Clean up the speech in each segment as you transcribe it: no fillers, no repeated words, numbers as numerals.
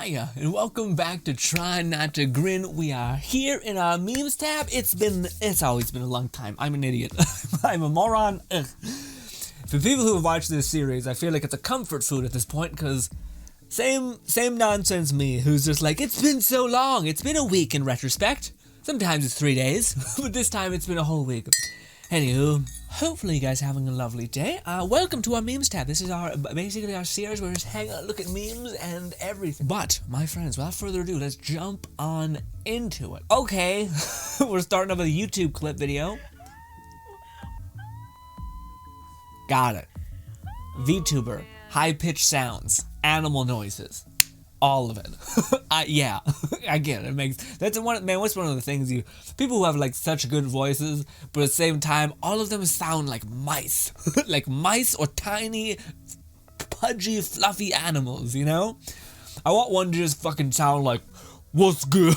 Hiya, and welcome back to Try Not to Grin. We are here in our memes tab. It's always been a long time. I'm an idiot. I'm a moron. Ugh. For people who have watched this series, I feel like it's a comfort food at this point, because same nonsense me, who's just like, it's been so long. It's been a week in retrospect. Sometimes it's 3 days, but this time it's been a whole week. Anywho, hopefully you guys are having a lovely day. Welcome to our memes tab. This is basically our series where we just hang out, look at memes and everything. But, my friends, without further ado, let's jump on into it. Okay, we're starting up with a YouTube clip video. Got it. VTuber, high-pitched sounds, animal noises. All of it. Yeah, I get it. What's one of the things people who have like such good voices, but at the same time, all of them sound like mice. Like mice or tiny, pudgy, fluffy animals, you know? I want one to just fucking sound like, what's good?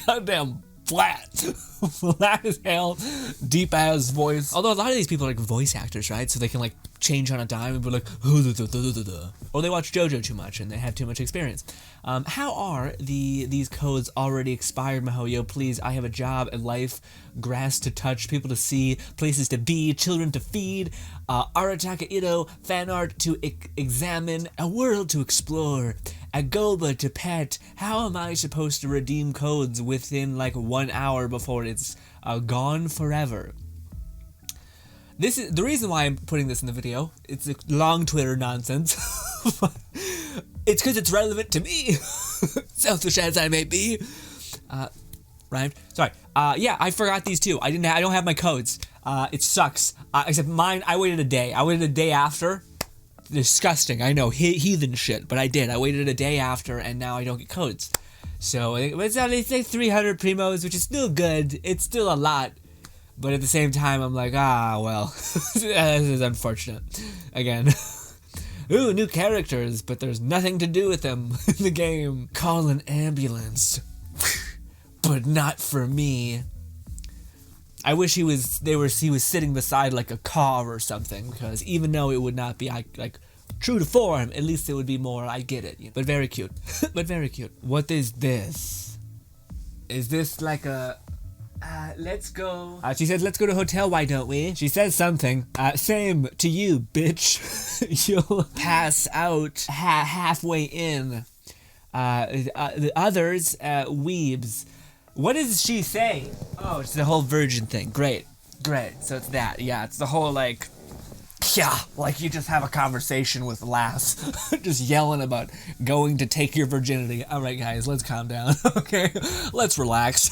Goddamn flat. Flat as hell, deep ass voice. Although a lot of these people are like voice actors, right? So they can like change on a dime and be like, or they watch JoJo too much and they have too much experience. How are these codes already expired, Mahoyo? Please, I have a job, a life, grass to touch, people to see, places to be, children to feed, Arataka Ito, fan art to examine, a world to explore, a goba to pet. How am I supposed to redeem codes within like 1 hour before it's gone forever? This is the reason why I'm putting this in the video. It's a long Twitter nonsense. It's because it's relevant to me. Selfish as I may be. Rhymed. Sorry. Yeah, I forgot these two. I don't have my codes. It sucks. Except mine, I waited a day. I waited a day after. Disgusting. I know, heathen shit, but I did. I waited a day after, and now I don't get codes. So it's only like 300 primos, which is still good. It's still a lot. But at the same time, I'm like, well, this is unfortunate. Again. Ooh, new characters, but there's nothing to do with them in the game. Call an ambulance. But not for me. I wish he was sitting beside like a car or something, because even though it would not be like true to form, at least it would be more, I get it. You know? But very cute. But very cute. What is this? Is this like a... let's go. She says, let's go to a hotel, why don't we? She says something. Same to you, bitch. You'll pass out halfway in. The others, weebs. What does she say? Oh, it's the whole virgin thing. Great. So it's that. Yeah, it's the whole like... Yeah, like you just have a conversation with Lass, just yelling about going to take your virginity. All right, guys, let's calm down. Okay, let's relax.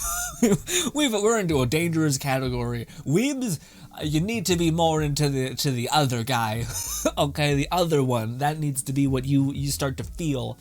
We're into a dangerous category. Weebs, you need to be more into the other guy. Okay, the other one. That needs to be what you start to feel.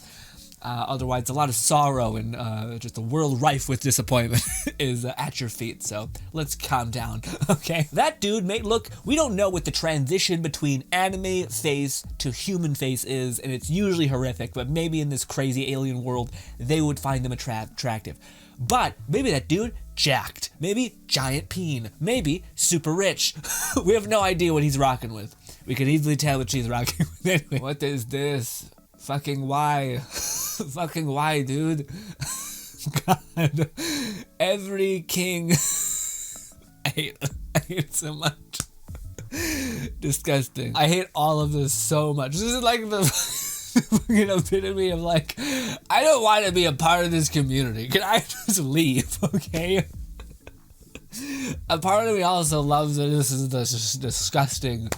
Otherwise, a lot of sorrow and just a world rife with disappointment is at your feet. So let's calm down, okay? That dude, mate, look, we don't know what the transition between anime face to human face is, and it's usually horrific, but maybe in this crazy alien world, they would find them attractive. But maybe that dude, jacked. Maybe giant peen. Maybe super rich. We have no idea what he's rocking with. We could easily tell what she's rocking with anyway. What is this? Fucking why? Fucking why, dude? God. Every king. I hate it so much. Disgusting. I hate all of this so much. This is like the fucking epitome of like, I don't want to be a part of this community. Can I just leave, okay? A part of me also loves that this is just disgusting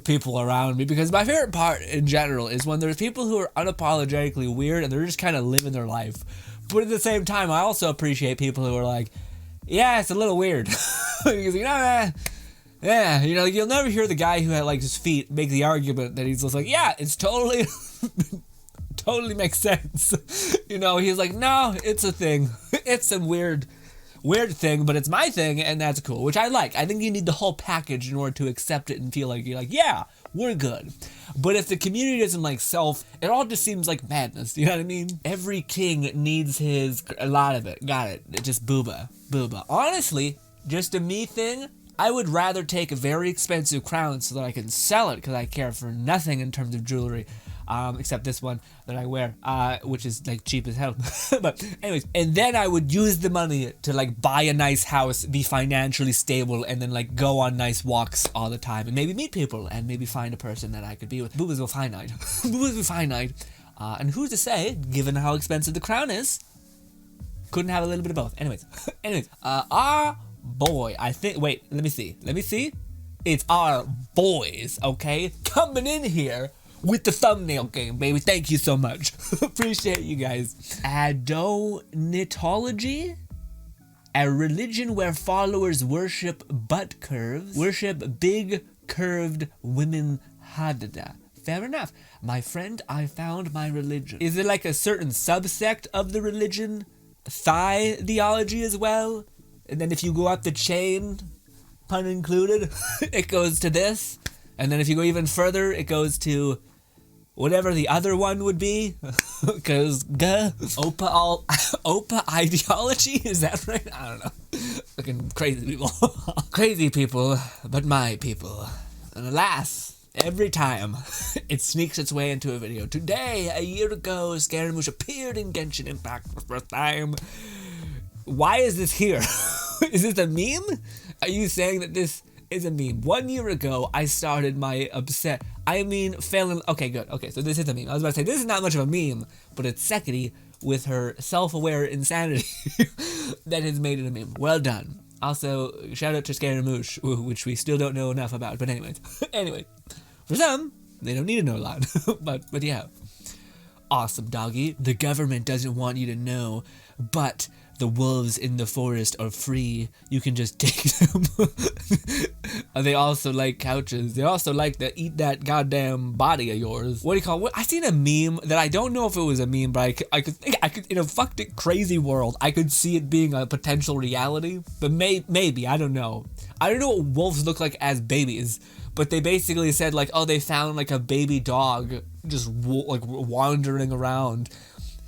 people around me, because my favorite part in general is when there's people who are unapologetically weird and they're just kind of living their life. But at the same time, I also appreciate people who are like, yeah, it's a little weird. Because, you know, yeah, you know, you'll never hear the guy who had like his feet make the argument that he's just like, yeah, it's totally makes sense. You know, he's like, no, it's a thing. It's a weird thing, but it's my thing, and that's cool, which I like. I think you need the whole package in order to accept it and feel like you're like, yeah, we're good. But if the community doesn't like self, it all just seems like madness, you know what I mean? Every king needs a lot of it. Got it. Just booba. Honestly, just a me thing, I would rather take a very expensive crown so that I can sell it, because I care for nothing in terms of jewelry. except this one that I wear, which is like cheap as hell. But anyways, and then I would use the money to like buy a nice house, be financially stable, and then like go on nice walks all the time, and maybe meet people, and maybe find a person that I could be with. Boobas will finite. Boobas will finite. And who's to say, given how expensive the crown is, couldn't have a little bit of both. Anyways, our boy, I think, wait, let me see. It's our boys, okay? Coming in here with the thumbnail game, baby. Thank you so much. Appreciate you guys. Adonitology? A religion where followers worship butt curves, worship big curved women. Hadada. Fair enough. My friend, I found my religion. Is it like a certain subsect of the religion? Thigh theology as well? And then if you go up the chain, pun included, it goes to this. And then if you go even further, it goes to whatever the other one would be. Because, Opa ideology? Is that right? I don't know. Fucking crazy people. Crazy people, but my people. And alas, every time it sneaks its way into a video. Today, a year ago, Scaramouche appeared in Genshin Impact for the first time. Why is this here? Is this a meme? Are you saying that this is a meme? 1 year ago, I started my failing. Okay, good. Okay, so this is a meme. I was about to say, this is not much of a meme, but it's Sekiri with her self-aware insanity that has made it a meme. Well done. Also, shout out to Scaramouche, which we still don't know enough about. But anyways, for some, they don't need to know a lot. but yeah. Awesome, doggy. The government doesn't want you to know, but the wolves in the forest are free. You can just take them. They also like couches. They also like to eat that goddamn body of yours. What do you call it? I seen a meme that I don't know if it was a meme, but I could in a fucked crazy world, I could see it being a potential reality. But maybe, I don't know. I don't know what wolves look like as babies, but they basically said like, oh, they found like a baby dog just like wandering around.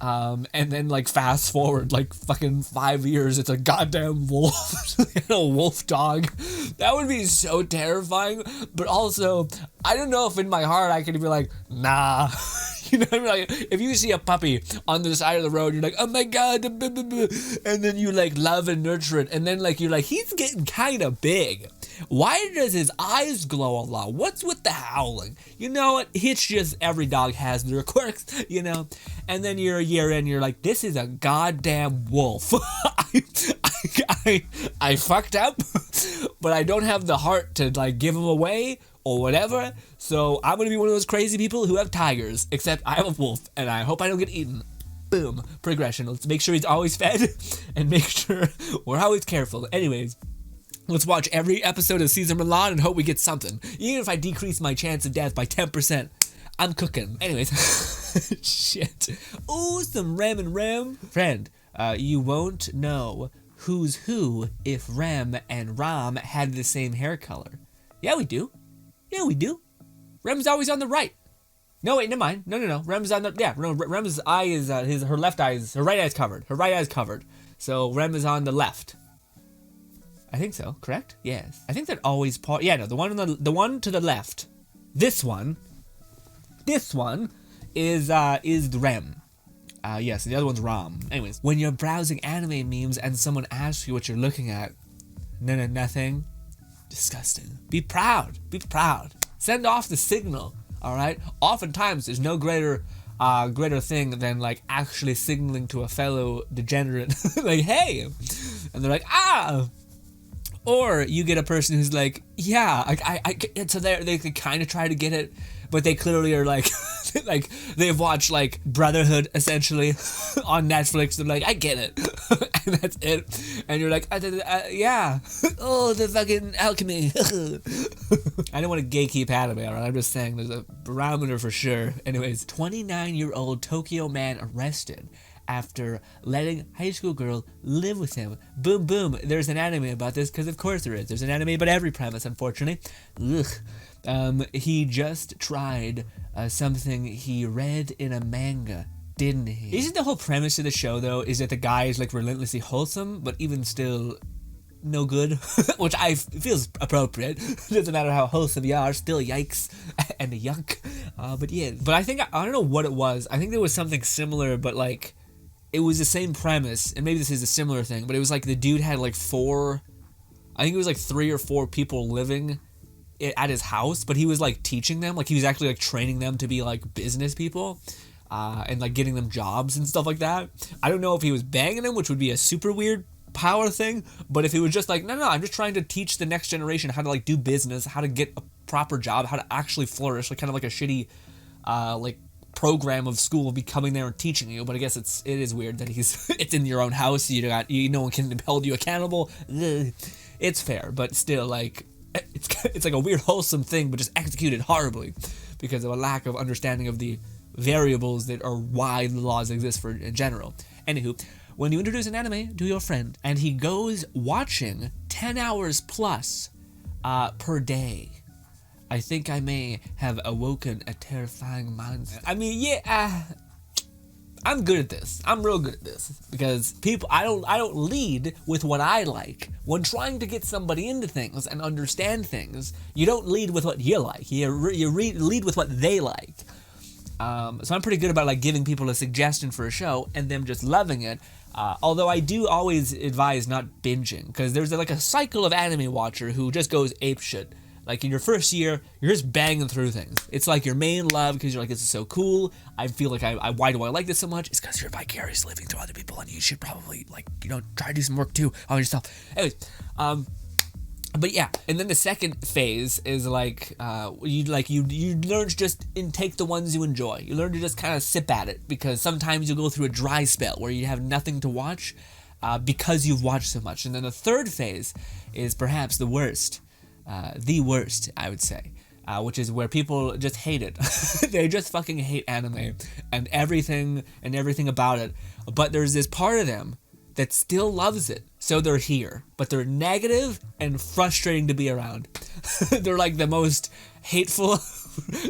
And then like fast forward like fucking 5 years, it's a goddamn wolf. A wolf dog. That would be so terrifying. But also, I don't know if in my heart I could be like, nah. You know what I mean? Like, if you see a puppy on the side of the road, you're like, oh my god, and then you like love and nurture it, and then like you're like, he's getting kind of big. Why does his eyes glow a lot? What's with the howling? You know what? It's just every dog has their quirks, you know? And then you're a year in, you're like, this is a goddamn wolf. I fucked up, but I don't have the heart to like give him away or whatever. So I'm gonna be one of those crazy people who have tigers, except I have a wolf, and I hope I don't get eaten. Boom. Progression. Let's make sure he's always fed, and make sure we're always careful. Anyways, let's watch every episode of Caesar Milan and hope we get something. Even if I decrease my chance of death by 10%, I'm cooking. Anyways, shit. Ooh, some Rem and Rem. Friend, you won't know who's who if Rem and Ram had the same hair color. Yeah, we do. Yeah, we do. Rem's always on the right. No, wait, never mind. No. Rem's on the, yeah, no, Rem's eye is, her left eye is, her right eye is covered. Her right eye is covered. So Rem is on the left. I think so, correct? Yes. I think that always part, yeah, no, the one to the left. This one is the Rem. Yes, the other one's Ram. Anyways, when you're browsing anime memes and someone asks you what you're looking at, nothing. Disgusting. Be proud. Be proud. Send off the signal. All right. Oftentimes, there's no greater thing than like actually signaling to a fellow degenerate, like, hey, and they're like, ah. Or you get a person who's like, yeah, I so they kind of try to get it, but they clearly are like, like they've watched like Brotherhood essentially on Netflix. They're like, I get it, and that's it. And you're like, yeah, oh, the fucking alchemy. I don't want to gatekeep anime, alright? I'm just saying there's a barometer for sure. Anyways, 29-year-old Tokyo man arrested after letting high school girl live with him. Boom, boom. There's an anime about this, because of course there is. There's an anime about every premise, unfortunately. Ugh. He just tried something he read in a manga, didn't he? Isn't the whole premise of the show, though, is that the guy is, like, relentlessly wholesome, but even still no good? Which feels appropriate. Doesn't matter how wholesome you are, still yikes and a yuck. But yeah, but I think, I don't know what it was. I think there was something similar, but like, it was the same premise, and maybe this is a similar thing, but it was like the dude had like I think it was like 3 or 4 people living at his house, but he was like teaching them, like he was actually like training them to be like business people, and like getting them jobs and stuff like that. I don't know if he was banging them, which would be a super weird power thing, but if he was just like, no, I'm just trying to teach the next generation how to like do business, how to get a proper job, how to actually flourish, like kind of like a shitty like program of school be coming there and teaching you. But I guess it is weird that it's in your own house, no one can hold you accountable. It's fair, but still, like, it's like a weird wholesome thing, but just executed horribly because of a lack of understanding of the variables that are why the laws exist for in general. Anywho, when you introduce an anime to your friend and he goes watching 10 hours plus per day, I think I may have awoken a terrifying mindset. I mean, yeah, I'm good at this. I'm real good at this because I don't lead with what I like. When trying to get somebody into things and understand things, you don't lead with what you like. You lead with what they like. So I'm pretty good about like giving people a suggestion for a show and them just loving it. Although I do always advise not binging, because there's like a cycle of anime watcher who just goes apeshit. Like in your first year, you're just banging through things. It's like your main love because you're like, this is so cool. I feel like why do I like this so much? It's because you're vicariously living through other people, and you should probably like, try to do some work too on yourself. Anyways, but yeah, and then the second phase is like, you learn to just take the ones you enjoy. You learn to just kind of sip at it, because sometimes you'll go through a dry spell where you have nothing to watch because you've watched so much. And then the third phase is perhaps the worst, I would say, which is where people just hate it. They just fucking hate anime and everything about it. But there's this part of them that still loves it. So they're here, but they're negative and frustrating to be around. They're like the most hateful.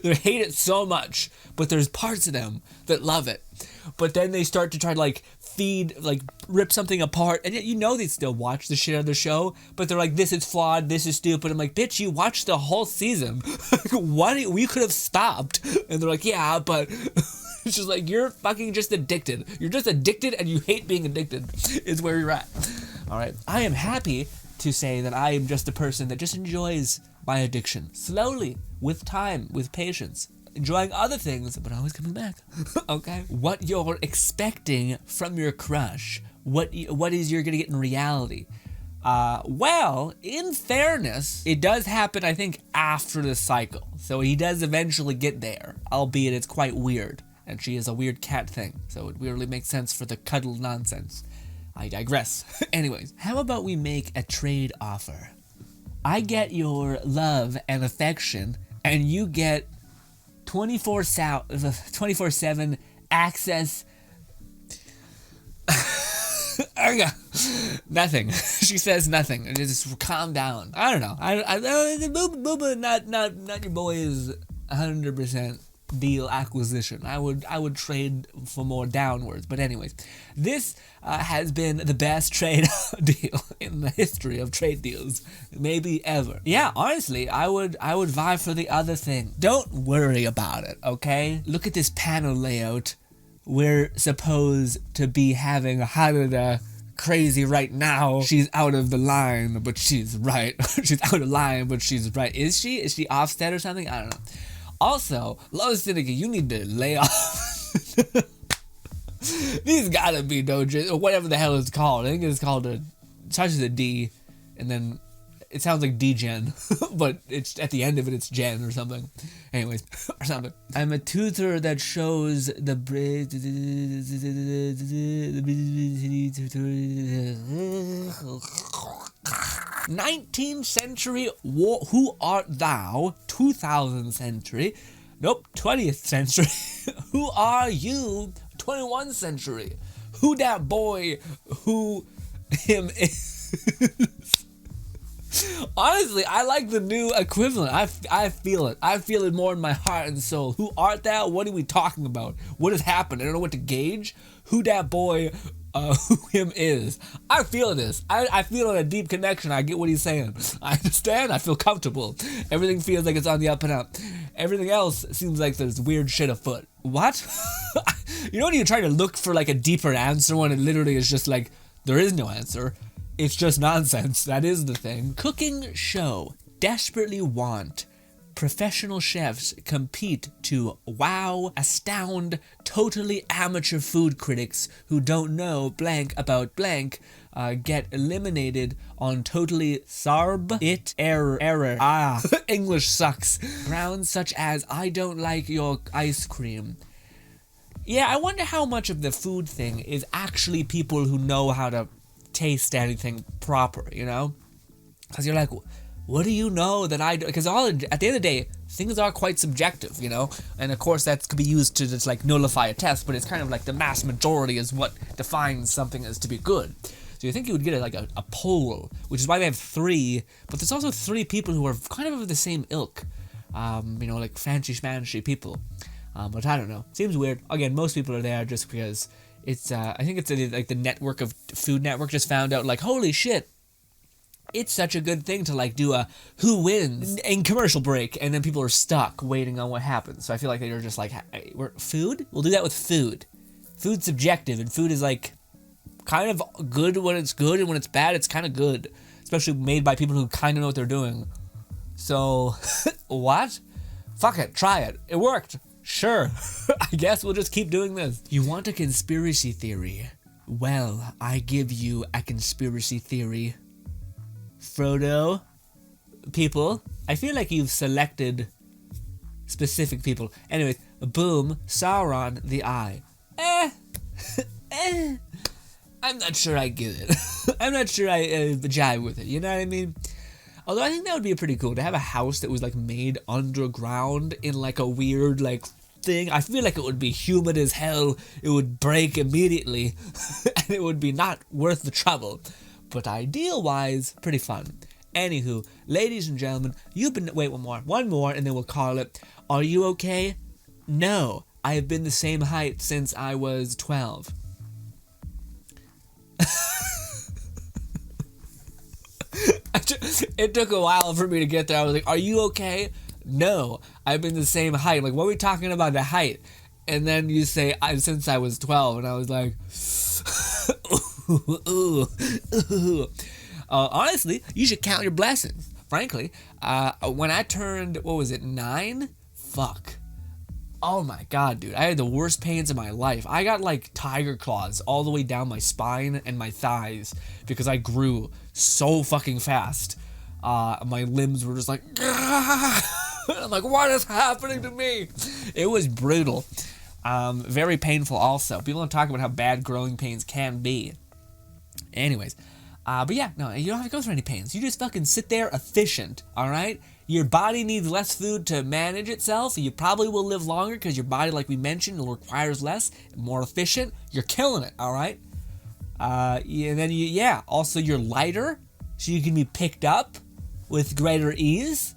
They hate it so much, but there's parts of them that love it. But then they start to try to like rip something apart, and yet they still watch the shit out of the show, but they're like, this is flawed, this is stupid. I'm like, bitch, you watched the whole season. We could have stopped. And they're like, yeah, but it's just like, you're fucking just addicted. You're just addicted, and you hate being addicted is where you're at. All right, I am happy to say that I am just a person that just enjoys my addiction slowly, with time, with patience, enjoying other things, but always coming back. Okay? What you're expecting from your crush, what is you're gonna get in reality? Well, in fairness, it does happen, I think, after the cycle. So he does eventually get there, albeit it's quite weird, and she is a weird cat thing, so it weirdly makes sense for the cuddle nonsense. I digress. Anyways, how about we make a trade offer? I get your love and affection, and you get 24/7 access. Nothing. She says nothing. Just calm down. I don't know. Booba, not your boy is 100% deal acquisition. I would trade for more downwards. But anyways, this has been the best trade deal in the history of trade deals, maybe ever. Yeah, honestly, I would vie for the other thing. Don't worry about it, okay? Look at this panel layout. We're supposed to be having Haruda crazy right now. She's out of the line, but she's right. She's out of line, but she's right. Is she? Is she offset or something? I don't know. Also, Lois Syndicate, you need to lay off. These gotta be dojo, or whatever the hell it's called. I think it's called starts with a D, and then it sounds like D-Gen, but it's at the end of it, it's Gen or something. Anyways, or something. I'm a tutor that shows the 19th century war. Who art thou? 2000th century. Nope, 20th century. Who are you? 21st century. Who that boy? Who him is? Honestly, I like the new equivalent. I feel it. I feel it more in my heart and soul. Who art thou? What are we talking about? What has happened? I don't know what to gauge. Who that boy? who him is. I feel this. I feel a deep connection. I get what he's saying. I understand. I feel comfortable. Everything feels like it's on the up and up. Everything else seems like there's weird shit afoot. What? You know when you try to look for like a deeper answer when it literally is just like, there is no answer. It's just nonsense. That is the thing. Cooking show. Desperately want. Professional chefs compete to wow, astound, totally amateur food critics who don't know blank about blank get eliminated on totally error. English sucks. Grounds such as, I don't like your ice cream. Yeah, I wonder how much of the food thing is actually people who know how to taste anything proper, you know? Because you're like, what do you know that I do? Because at the end of the day, things are quite subjective, you know? And of course that could be used to just like nullify a test, but it's kind of like the mass majority is what defines something as to be good. So you think you would get like a poll, which is why they have 3, but there's also 3 people who are kind of the same ilk. You know, like fancy schmancy people. But I don't know. Seems weird. Again, most people are there just because it's, I think it's like the network of Food Network just found out like, holy shit, it's such a good thing to like do a who wins in commercial break, and then people are stuck waiting on what happens. So I feel like they're just like, hey, food? We'll do that with food. Food's subjective, and food is like kind of good when it's good, and when it's bad, it's kind of good. Especially made by people who kind of know what they're doing. So, what? Fuck it, try it. It worked. Sure. I guess we'll just keep doing this. You want a conspiracy theory? Well, I give you a conspiracy theory. Frodo, people, I feel like you've selected specific people. Anyways, boom, Sauron the Eye. I'm not sure I get it. I'm not sure I jive with it, you know what I mean? Although I think that would be pretty cool to have a house that was like made underground in like a weird like thing. I feel like it would be humid as hell. It would break immediately and it would be not worth the trouble. But ideal-wise, pretty fun. Anywho, ladies and gentlemen, you've been... Wait, one more, and then we'll call it. Are you okay? No, I have been the same height since I was 12. It took a while for me to get there. I was like, are you okay? No, I've been the same height. Like, what are we talking about the height? And then you say, since I was 12, and I was like... Honestly, you should count your blessings. Frankly, when I turned, 9? Fuck. Oh my god, dude. I had the worst pains of my life. I got like tiger claws all the way down my spine and my thighs because I grew so fucking fast. My limbs were just like, I'm like, what is happening to me? It was brutal. Very painful also. People don't talk about how bad growing pains can be. Anyways, but yeah, no, you don't have to go through any pains. You just fucking sit there efficient, alright? Your body needs less food to manage itself. You probably will live longer because your body, like we mentioned, requires less, more efficient. You're killing it, alright? And then also you're lighter, so you can be picked up with greater ease.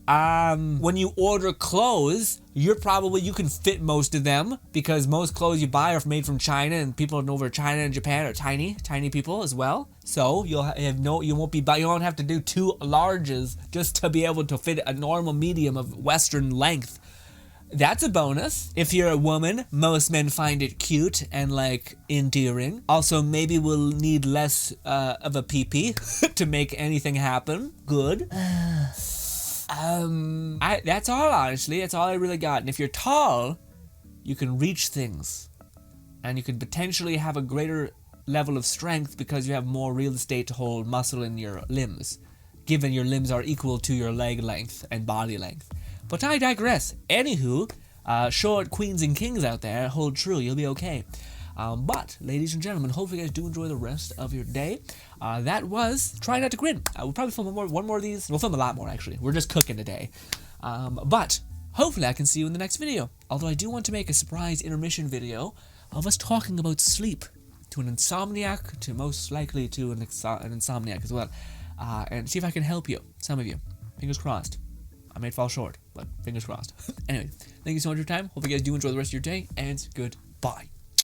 When you order clothes, you can fit most of them because most clothes you buy are made from China, and people over China and Japan are tiny people as well. So you don't have to do 2 larges just to be able to fit a normal medium of Western length. That's a bonus. If you're a woman, most men find it cute and like endearing. Also, maybe we'll need less of a pee-pee to make anything happen. Good. That's all, honestly. That's all I really got. And if you're tall, you can reach things. And you can potentially have a greater level of strength because you have more real estate to hold muscle in your limbs, given your limbs are equal to your leg length and body length. But I digress. Anywho, short queens and kings out there, hold true. You'll be okay. But, ladies and gentlemen, hopefully you guys do enjoy the rest of your day. That was Try Not to Grin. We'll probably film one more of these. We'll film a lot more, actually. We're just cooking today. But, hopefully I can see you in the next video. Although I do want to make a surprise intermission video of us talking about sleep. To an insomniac, to most likely to an insomniac as well. And see if I can help you. Some of you. Fingers crossed. I may fall short, but fingers crossed. Anyway, thank you so much for your time. Hope you guys do enjoy the rest of your day, and goodbye.